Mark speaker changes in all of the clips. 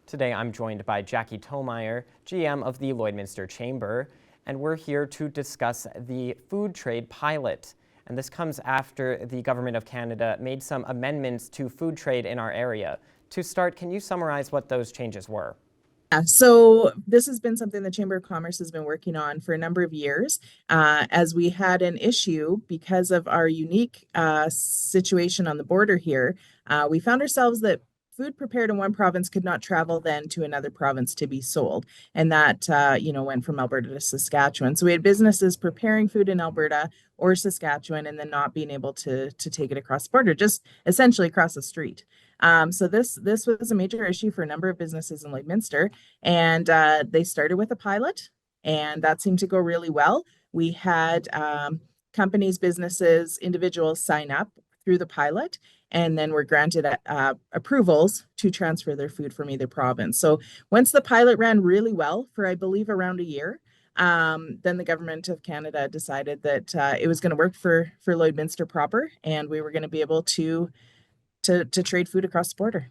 Speaker 1: Today I'm joined by Jackie Tomeyer, GM of the Lloydminster Chamber, and we're here to discuss the food trade pilot. And this comes after the Government of Canada made some amendments to food trade in our area. To start, can you summarize what those changes were?
Speaker 2: Yeah, so this has been something the Chamber of Commerce has been working on for a number of years, as we had an issue because of our unique situation on the border here. We found ourselves that food prepared in one province could not travel then to another province to be sold, and that went from Alberta to Saskatchewan. So we had businesses preparing food in Alberta or Saskatchewan and then not being able to take it across the border, just essentially across the street. So this was a major issue for a number of businesses in Lloydminster, and they started with a pilot, and that seemed to go really well. We had companies, businesses, individuals sign up through the pilot, and then were granted approvals to transfer their food from either province. So once the pilot ran really well for, I believe, around a year, then the Government of Canada decided that it was going to work for Lloydminster proper, and we were going to be able to trade food across the border.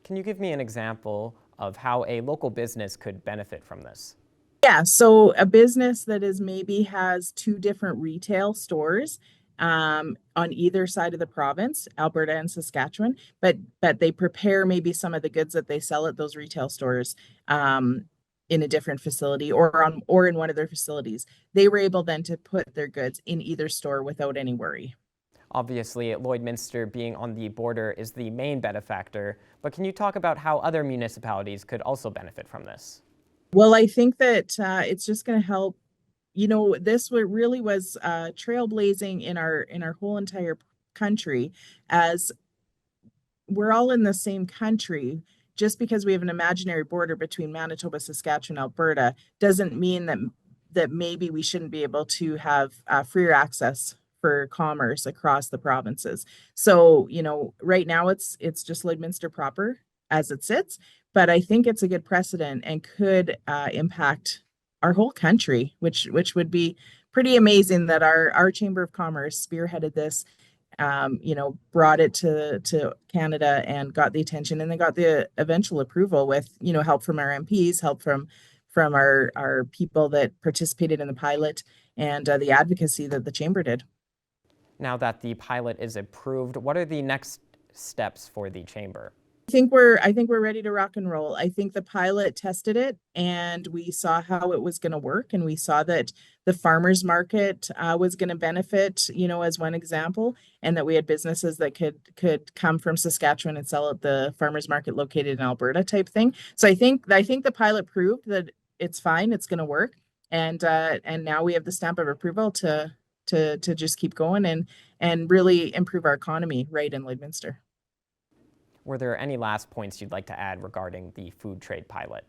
Speaker 1: Can you give me an example of how a local business could benefit from this?
Speaker 2: Yeah, so a business that is maybe has two different retail stores on either side of the province, Alberta and Saskatchewan, but they prepare maybe some of the goods that they sell at those retail stores in a different facility or in one of their facilities. They were able then to put their goods in either store without any worry.
Speaker 1: Obviously, Lloydminster being on the border is the main benefactor, but can you talk about how other municipalities could also benefit from this?
Speaker 2: Well, I think that it's just going to help. This really was trailblazing in our whole entire country, as we're all in the same country. Just because we have an imaginary border between Manitoba, Saskatchewan, Alberta, doesn't mean that maybe we shouldn't be able to have freer access for commerce across the provinces. So, right now it's just Lloydminster proper as it sits, but I think it's a good precedent and could impact our whole country, which would be pretty amazing that our Chamber of Commerce spearheaded this, brought it to Canada and got the attention, and then got the eventual approval with, help from our MPs, help from our people that participated in the pilot, and the advocacy that the Chamber did.
Speaker 1: Now that the pilot is approved, what are the next steps for the Chamber?
Speaker 2: I think we're ready to rock and roll. I think the pilot tested it and we saw how it was going to work, and we saw that the farmers market was going to benefit, as one example, and that we had businesses that could come from Saskatchewan and sell at the farmers market located in Alberta type thing. So I think the pilot proved that it's fine, it's going to work, and now we have the stamp of approval to just keep going and really improve our economy right in Lloydminster.
Speaker 1: Were there any last points you'd like to add regarding the food trade pilot?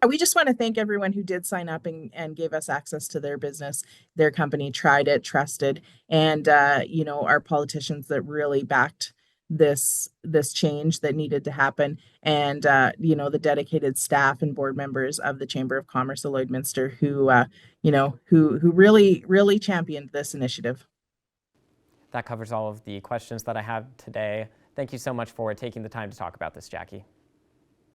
Speaker 2: We just want to thank everyone who did sign up and gave us access to their business, their company, tried it, trusted, and our politicians that really backed this change that needed to happen, and the dedicated staff and board members of the Chamber of Commerce of Lloydminster who really championed this initiative.
Speaker 1: That covers all of the questions that I have today. Thank you so much for taking the time to talk about this, Jackie.